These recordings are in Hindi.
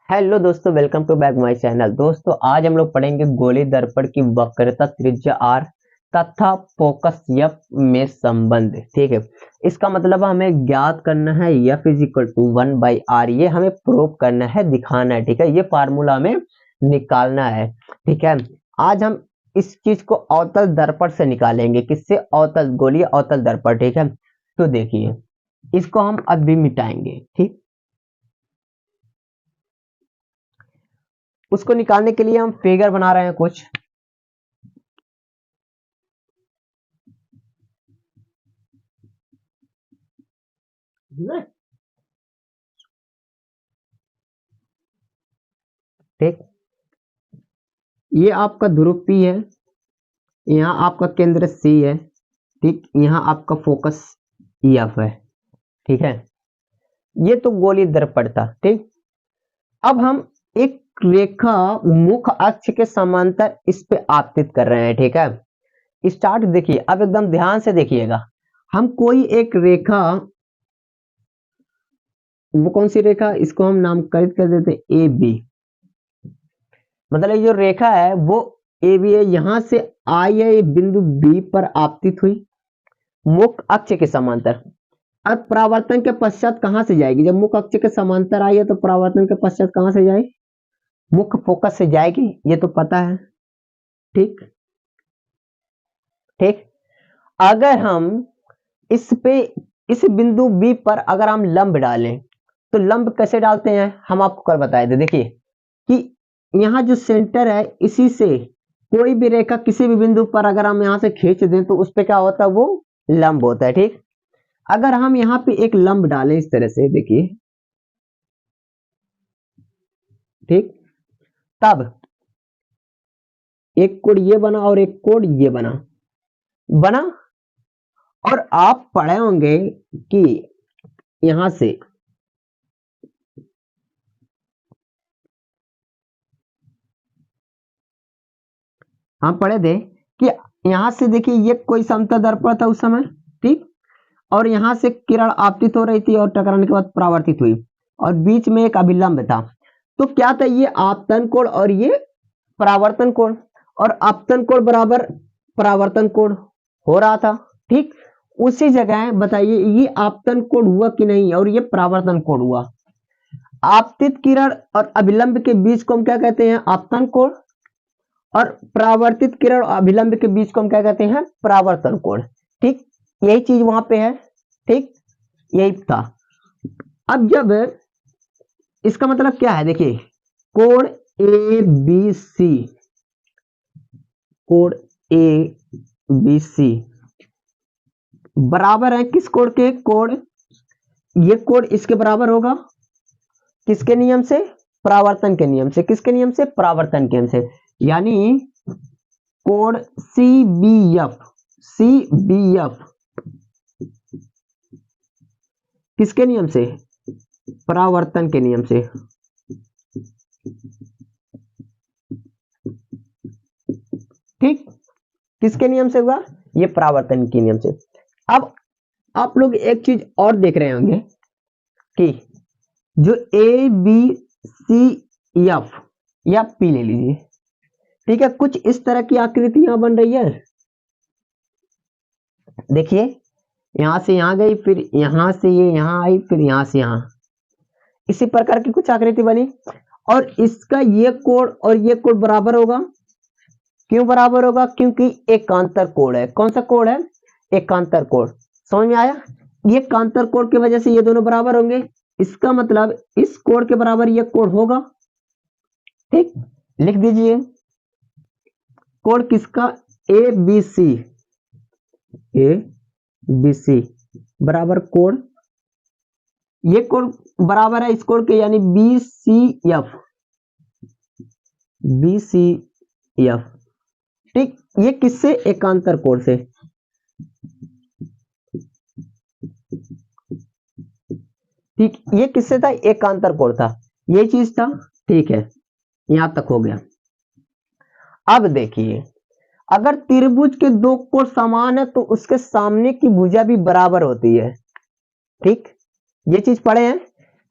हेलो दोस्तों, welcome to back my channel. दोस्तों आज हम लोग पढ़ेंगे गोली दर्पण की वक्रता त्रिज्या आर तथा फोकस एफ में संबंध। ठीक है, इसका मतलब हमें ज्ञात करना है F is equal to 1/r। ये हमें प्रूव करना है, दिखाना है। ठीक है, ये फार्मूला हमें निकालना है। ठीक है, आज हम इस चीज को अवतल दर्पण से निकालेंगे। किससे? अवतल गोलीय अवतल दर्पण। ठीक है, तो देखिए इसको हम अभी मिटाएंगे। ठीक, उसको निकालने के लिए हम फिगर बना रहे हैं कुछ। ठीक, ये आपका ध्रुव P है, यहाँ आपका केंद्र C है। ठीक, यहाँ आपका फोकस EF है। ठीक है, ये तो गोलीय दर्पण था। ठीक, अब हम एक रेखा मुख्य अक्ष के समांतर इस पे आपतित कर रहे हैं। ठीक है, स्टार्ट देखिए, अब एकदम ध्यान से देखिएगा। हम कोई एक रेखा, वो कौन सी रेखा, इसको हम नामकरण कर देते हैं AB। मतलब ये जो रेखा है वो AB है, यहां से आई है, बिंदु B पर आपतित हुई मुख्य अक्ष के समांतर। अब परावर्तन के पश्चात कहां से जाएगी? जब मुख्य अक्ष के समांतर आई है तो परावर्तन के पश्चात कहां से जाएगी? मुख्य फोकस से जाएगी, ये तो पता है। ठीक ठीक, अगर हम इस पे, इस बिंदु B पर अगर हम लंब डालें तो लंब कैसे डालते हैं हम आपको कल बताए थे। देखिए कि यहाँ जो सेंटर है, इसी से कोई भी रेखा किसी भी बिंदु पर अगर हम यहाँ से खींच दें तो उस पे क्या होता है? वो लंब होता है। ठीक, अगर हम यहाँ पे एक लंब डालें इस तरह से, देखिए, ठीक, तब एक कोण ये बना और एक कोण ये बना बना। और आप पढ़े होंगे कि यहां से हम पढ़े थे कि यहां से देखिए ये कोई समतल दर्पण था उस समय। ठीक, और यहां से किरण आपतित हो रही थी और टकराने के बाद परावर्तित हुई और बीच में एक अभिलंब था। तो क्या था? ये आपतन कोण और ये परावर्तन कोण, और आपतन कोण बराबर परावर्तन कोण हो रहा था। ठीक, उसी जगह बताइए ये आपतन कोण हुआ कि नहीं और ये परावर्तन कोण हुआ। आपतित किरण और अभिलंब के बीच को हम क्या कहते हैं? आपतन कोण। और परावर्तित किरण और अभिलंब के बीच को हम क्या कहते हैं? परावर्तन कोण। ठीक, यही चीज वहां पे है। ठीक, यही था। अब जब इसका मतलब क्या है, देखिए कोण ABC, कोण ABC बराबर है किस कोण के? कोण, ये कोण इसके बराबर होगा किसके नियम से? परावर्तन के नियम से। किसके नियम से? परावर्तन के नियम से। यानी कोण CBF किसके नियम से? परावर्तन के नियम से। ठीक, किसके नियम से हुआ? ये परावर्तन के नियम से। अब आप लोग एक चीज और देख रहे होंगे कि जो ABCF या P ले लीजिए। ठीक है, कुछ इस तरह की आकृति यहां बन रही है। देखिए यहां से यहां गई, फिर यहां से ये यहां आई, फिर यहां से यहां, इसी प्रकार की कुछ आकृति बनी। और इसका ये कोण और ये कोण बराबर होगा। क्यों बराबर होगा? क्योंकि एकांतर कोण है। कौन सा कोण है? एकांतर कोण। समझ में आया? ये एकांतर कोण की वजह से ये दोनों बराबर होंगे। इसका मतलब इस कोण के बराबर ये कोण होगा। ठीक, लिख दीजिए कोण किसका? ABC बराबर कोण, ये कोण बराबर है इस कोण के, यानी BCF। ठीक, ये किससे? एकांतर कोण से। ठीक, ये किससे था? एकांतर कोण था, ये चीज था। ठीक है, यहां तक हो गया। अब देखिए अगर त्रिभुज के दो कोण समान है तो उसके सामने की भुजा भी बराबर होती है। ठीक, ये चीज पढ़े हैं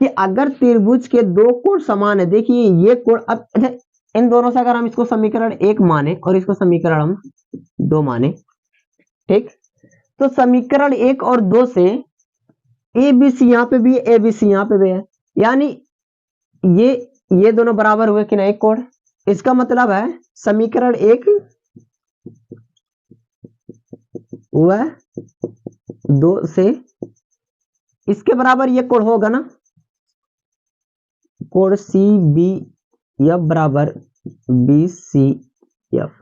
कि अगर त्रिभुज के दो कोण समान है, देखिए ये कोण, अब अच्छा इन दोनों से अगर हम इसको समीकरण 1 माने और इसको समीकरण हम 2 माने, ठीक, तो समीकरण 1 और 2 से ए बी सी यहाँ पे भी है, ए बी सी यहाँ पे भी है, यानी ये दोनों बराबर हुए कि नहीं कोण। इसका मतलब है समीकरण 1 हुआ 2 से इसके बराबर ये कोण होगा ना, कोण सी बी एफ बराबर बी सी एफ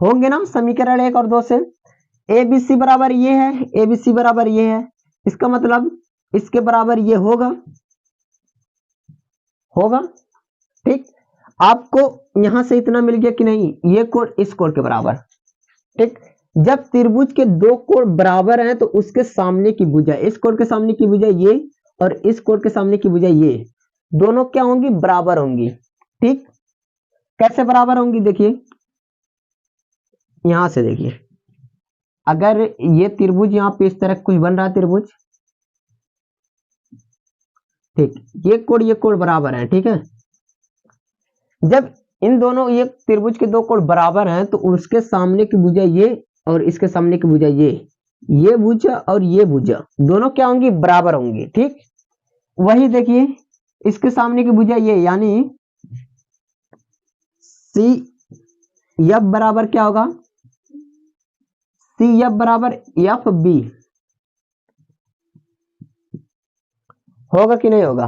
होंगे ना समीकरण 1 और 2 से। ए बी सी बराबर ये है, ए बी सी बराबर ये है, इसका मतलब इसके बराबर ये होगा, ठीक। आपको यहां से इतना मिल गया कि नहीं, ये कोण इस कोण के बराबर, ठीक। जब त्रिभुज के दो कोण बराबर हैं तो उसके सामने की भुजा, इस कोण के सामने की भुजा ये और इस कोण के सामने की भुजा ये, दोनों क्या होंगी, बराबर होंगी, ठीक। कैसे बराबर होंगी, देखिए यहां से देखिए, अगर ये त्रिभुज यहां पे इस तरह कुछ बन रहा है त्रिभुज, ठीक, ये कोण बराबर है, ठीक है। जब इन दोनों ये त्रिभुज के दो कोण बराबर हैं तो उसके सामने की भुजा ये और इसके सामने की भुजा ये भुजा और ये भुजा दोनों क्या होंगी, बराबर होंगी, ठीक। वही देखिए इसके सामने की भुजा ये, यानी सी एफ बराबर क्या होगा, सी एफ बराबर एफ बी, होगा कि नहीं होगा,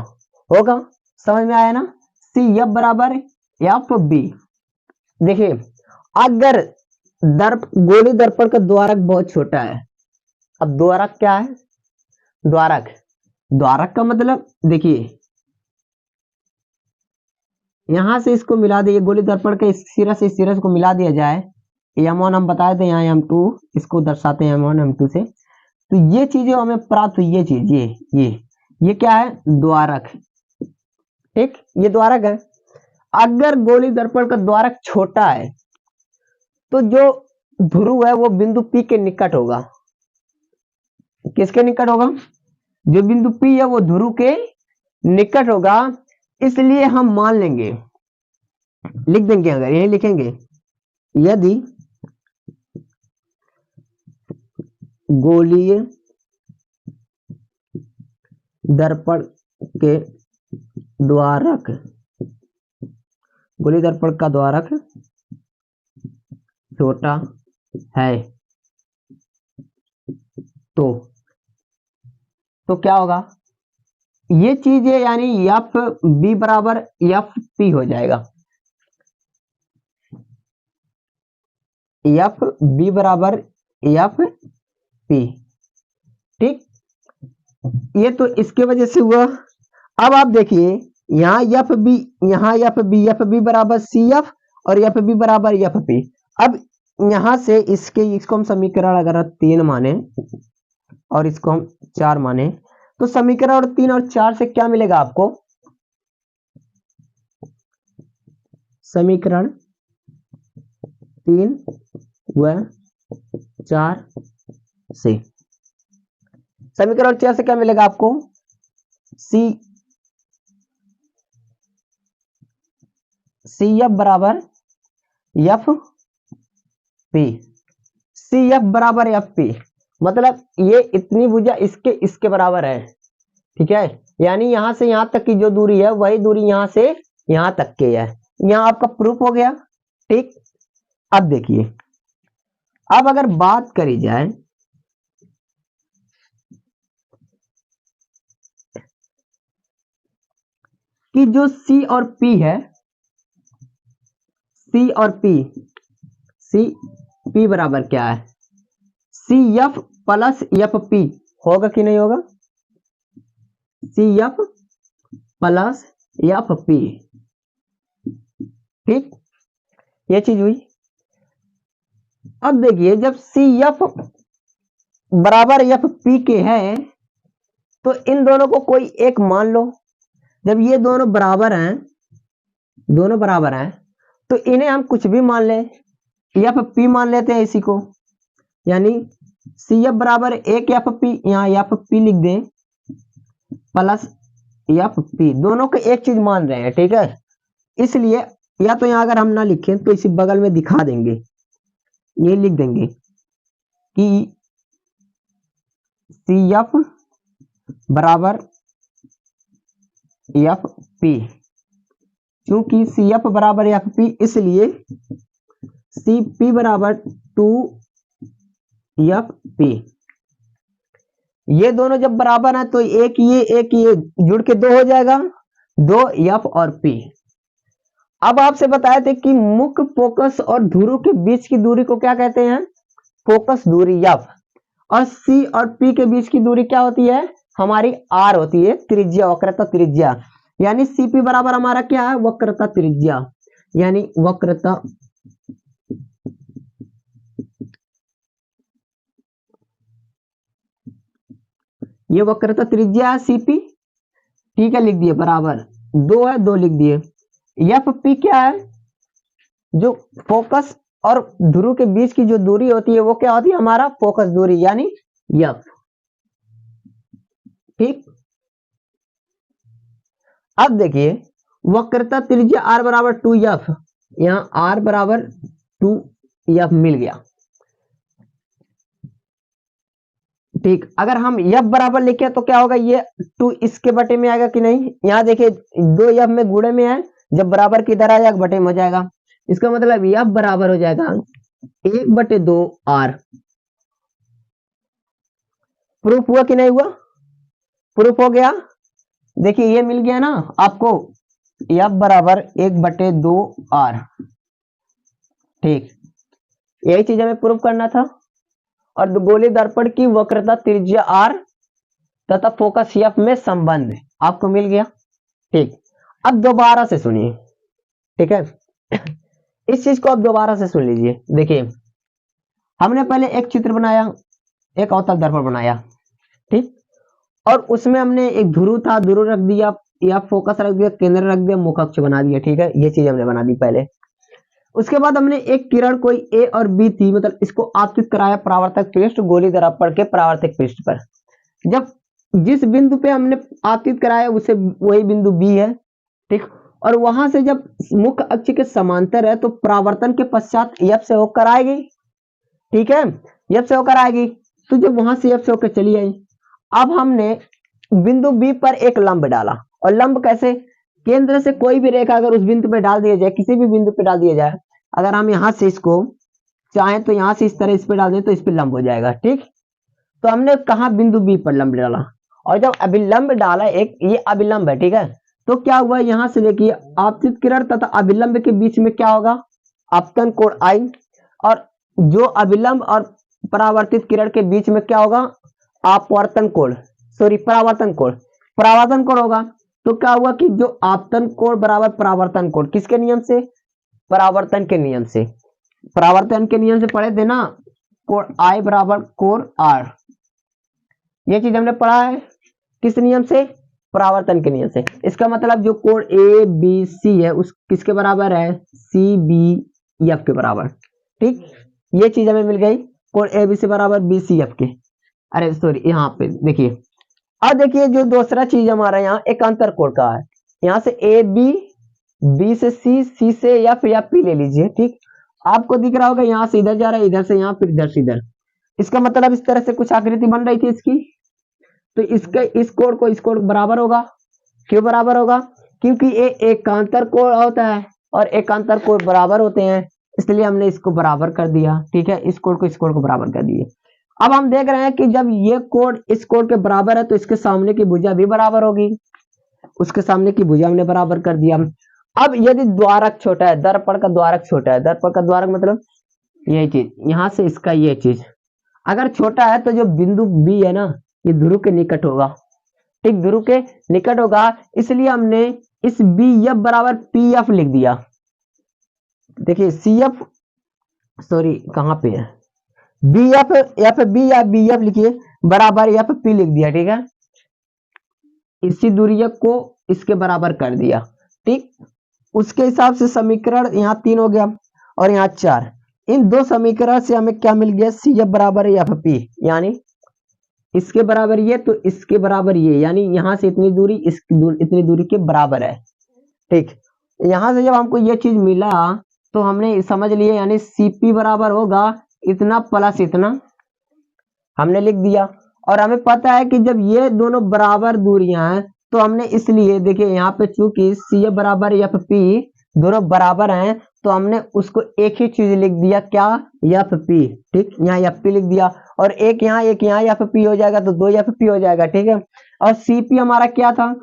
होगा, समझ में आया ना। सी एफ बराबर एफ बी। देखिए अगर गोली दर्पण का द्वारक बहुत छोटा है, अब द्वारक क्या है, द्वारक का मतलब देखिए यहां से इसको मिला दिए, गोली दर्पण के इस सिरा से इस सिरा को मिला दिया जाए, M1 हम बताए थे, यहाँ M2 इसको दर्शाते हैं M1 M2 से, तो ये चीजें हमें प्राप्त हुई, ये चीज ये क्या है, द्वारक, ठीक, ये द्वारक है। अगर गोली दर्पण का द्वारक छोटा है तो जो ध्रुव है वो बिंदु P के निकट होगा, किसके निकट होगा, जो बिंदु P है वो ध्रुव के निकट होगा, इसलिए हम मान लेंगे, लिख देंगे, अगर यही लिखेंगे, यदि गोलीय दर्पण के द्वारक, गोली दर्पण का द्वारक छोटा है तो क्या होगा, ये चीज है, यानी एफ बी बराबर एफ पी हो जाएगा, एफ बी बराबर एफ पी, ठीक। ये तो इसके वजह से हुआ। अब आप देखिए यहाँ एफ बी बराबर सी एफ और एफ बी बराबर एफ पी। अब यहां से इसको हम समीकरण अगर 3 माने और इसको हम 4 माने तो समीकरण और 3 और 4 से क्या मिलेगा आपको, समीकरण 3 व 4 से, समीकरण 4 से क्या मिलेगा आपको, सी एफ बराबर एफ पी, सी एफ बराबर एफ पी, मतलब ये इतनी भुजा इसके बराबर है, ठीक है। यानी यहां से यहां तक की जो दूरी है वही दूरी यहां से यहां तक की है, यहां आपका प्रूफ हो गया, ठीक। अब देखिए, अब अगर बात करी जाए कि जो C और P है, C और P बराबर क्या है, C F plus F P, होगा कि नहीं होगा, C F plus F P, ठीक, ये चीज हुई। अब देखिए जब सी एफ बराबर एफ पी के है तो इन दोनों को कोई एक मान लो, जब ये दोनों बराबर हैं तो इन्हें हम कुछ भी मान ले, एफ पी मान लेते हैं इसी को, यानी सी एफ बराबर एक एफ पी, यहाँ एफ पी लिख दें प्लस एफ पी दोनों को एक चीज मान रहे हैं, ठीक है। इसलिए या तो यहाँ अगर हम ना लिखें तो इसी बगल में दिखा देंगे, ये लिख देंगे कि सी एफ बराबर एफ पी। क्योंकि सी एफ बराबर एफ पी इसलिए सी पी बराबर 2 एफ पी। ये दोनों जब बराबर है तो एक ये जुड़ के 2 हो जाएगा, 2 एफ और पी। अब आपसे बताए थे कि मुख्य फोकस और ध्रुव के बीच की दूरी को क्या कहते हैं, फोकस दूरी एफ, और सी और पी के बीच की दूरी क्या होती है, हमारी आर होती है, त्रिज्या, वक्रता त्रिज्या। यानी सीपी बराबर हमारा क्या है, वक्रता त्रिज्या, यानी वक्रता ये वक्रता त्रिज्या है सीपी, ठीक है, लिख दिए बराबर 2 है, 2 लिख दिए। एफ पी क्या है, जो फोकस और ध्रुव के बीच की जो दूरी होती है वो क्या होती है, हमारा फोकस दूरी, यानी एफ, ठीक। अब देखिए वक्रता त्रिज्या आर बराबर 2f, यहां आर बराबर 2f मिल गया, ठीक। अगर हम f बराबर लिखे तो क्या होगा, ये 2 इसके बटे में आएगा कि नहीं, यहां देखिए 2f में गुणे में है, जब बराबर की इधर आ जाएगा बटे में हो जाएगा। इसका मतलब f बराबर हो जाएगा 1/2 आर। प्रूफ हुआ कि नहीं हुआ, प्रूफ हो गया। देखिए ये मिल गया ना आपको, f बराबर 1/2 आर, ठीक। यही चीज हमें प्रूफ करना था। और गोलीय दर्पण की वक्रता त्रिज्या आर तथा फोकस एफ में संबंध आपको मिल गया, ठीक। अब दोबारा से सुनिए, ठीक है, इस चीज को आप दोबारा से सुन लीजिए। देखिए हमने पहले एक चित्र बनाया, एक अवतल दर्पण बनाया, ठीक, और उसमें हमने एक ध्रुव था, ध्रुव रख दिया, या फोकस रख दिया, केंद्र रख दिया, मुख अक्ष बना दिया, ठीक है, ये चीज हमने बना दी पहले। उसके बाद हमने एक किरण कोई ए और बी थी, मतलब इसको आपतित कराया परावर्तक पृष्ठ गोलीय दर्पण के परावर्तक पृष्ठ पर। जब जिस बिंदु पे हमने आपतित कराया उसे वही बिंदु बी है, ठीक। और वहां से जब मुख्य अक्ष के समांतर है तो परावर्तन के पश्चात एफ से होकर आएगी, ठीक है, एफ से होकर आएगी। तो जब वहां से एफ से होकर चली आई, अब हमने बिंदु बी पर एक लंब डाला, और लंब कैसे, केंद्र से कोई भी रेखा अगर उस बिंदु पे डाल दिया जाए, किसी भी बिंदु पे डाल दिया जाए, अगर हम यहां से इसको चाहें तो यहां से इस तरह इस पे डाल दें तो इस पे लंब हो जाएगा, ठीक। तो हमने कहा बिंदु बी पर लंब डाला, और जब अभिलंब डाला, एक ये अभिलंब है, ठीक है, तो क्या हुआ, यहां से देखिए आपतित किरण तथा अभिलंब के बीच में क्या होगा, आपतन कोण आई, और जो अभिलंब और परावर्तित किरण के बीच में क्या होगा, अपवर्तन कोण, सॉरी परावर्तन कोण, परावर्तन कोण होगा। तो क्या हुआ कि जो आपतन कोण बराबर परावर्तन कोण, किसके नियम से, परावर्तन के नियम से, परावर्तन के नियम से पढ़े थे ना, कोण आई बराबर कोण आर, ये चीज हमने पढ़ा है, किस नियम से, परावर्तन के नियम से। इसका मतलब जो कोण ए बी सी है उस किसके बराबर है, सी बी एफ के बराबर, ठीक। ये चीज हमें मिल गई, कोण ए बी सी बराबर बी सी एफ के। अरे सॉरी, यहाँ पे देखिए, अब देखिए जो दूसरा चीज हमारा यहाँ एकांतर कोण का है, यहाँ से ए बी, बी से सी, सी से एफ या पी ले लीजिए, ठीक। आपको दिख रहा होगा यहाँ से इधर जा रहा है, इधर से यहाँ, फिर इधर से इधर। इसका मतलब इस तरह से कुछ आकृति बन रही थी इसकी, तो इसके इस कोण को इस कोण बराबर होगा। क्यों बराबर होगा, क्योंकि ये एकांतर कोण होता है और एकांतर कोण बराबर होते हैं, इसलिए हमने इसको बराबर कर दिया, ठीक है, इस कोण को इस कोण को बराबर कर दिए। अब हम देख रहे हैं कि जब ये कोण इस कोण के बराबर है तो इसके सामने की भुजा भी बराबर होगी, उसके सामने की भुजा हमने बराबर कर दिया। अब यदि द्वारक छोटा है, दर्पण का द्वारक छोटा है, दर्पण का द्वारक मतलब यही चीज, यहां से इसका ये चीज अगर छोटा है तो जो बिंदु बी है ना, ये ध्रुव के निकट होगा, ठीक, ध्रुव के निकट होगा, इसलिए हमने इस बी एफ बराबर पी एफ लिख दिया। देखिए सी एफ, सॉरी कहां पे है, बी एफ, एफ बी या बी एफ लिखिए बराबर एफ पी लिख दिया, ठीक है। इसी दूरी को इसके बराबर कर दिया, ठीक। उसके हिसाब से समीकरण यहाँ 3 हो गया और यहाँ 4, इन दो समीकरण से हमें क्या मिल गया, सी एफ बराबर एफ पी, यानी इसके बराबर ये, तो इसके बराबर ये, यानी यहाँ से इतनी दूरी इतनी दूरी के बराबर है। ठीक, यहाँ से जब हमको ये चीज मिला तो हमने समझ लिए, यानी CP बराबर होगा इतना प्लस इतना, हमने लिख दिया। और हमें पता है कि जब ये दोनों बराबर दूरियां हैं तो हमने इसलिए देखिए यहाँ पे चूंकि CF बराबर FP दोनों बराबर हैं तो हमने उसको एक ही चीज लिख दिया, क्या, FP। ठीक, यहाँ FP लिख दिया और एक यहाँ FP हो जाएगा तो 2 FP हो जाएगा। ठीक है, और CP हमारा क्या था,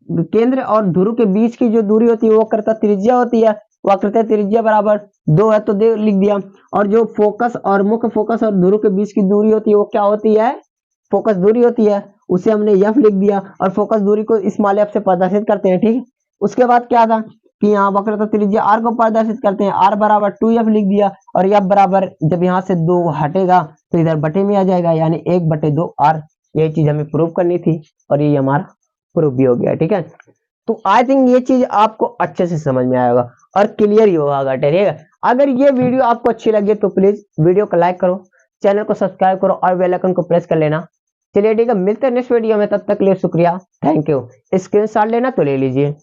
केंद्र और ध्रुव के बीच की जो दूरी होती है वो वक्रता त्रिज्या होती है, वक्रता त्रिज्या बराबर 2 है तो 2 लिख दिया। और जो फोकस और मुख्य फोकस और ध्रुव के बीच की दूरी होती है वो क्या होती है, फोकस दूरी होती है, उसे हमने F लिख दिया और फोकस दूरी को स्मॉल f से प्रदर्शित करते हैं। ठीक, उसके बाद क्या था कि यहाँ वक्रता त्रिज्या r को प्रदर्शित करते हैं, r बराबर 2f लिख दिया और f बराबर जब यहाँ से 2 हटेगा तो इधर बटे में आ जाएगा, यानी 1/2 r। यही चीज हमें प्रूव करनी थी और ये हमारा प्रूफ भी हो गया। ठीक है, तो आई थिंक ये चीज आपको अच्छे से समझ में आएगा और क्लियर ही होगा। ठीक है, अगर ये वीडियो आपको अच्छी लगी तो प्लीज वीडियो को लाइक करो, चैनल को सब्सक्राइब करो और बेल आइकन को प्रेस कर लेना। चलिए ठीक है, मिलते हैं नेक्स्ट वीडियो में, तब तक के लिए शुक्रिया, थैंक यू। स्क्रीनशॉट लेना तो ले लीजिए।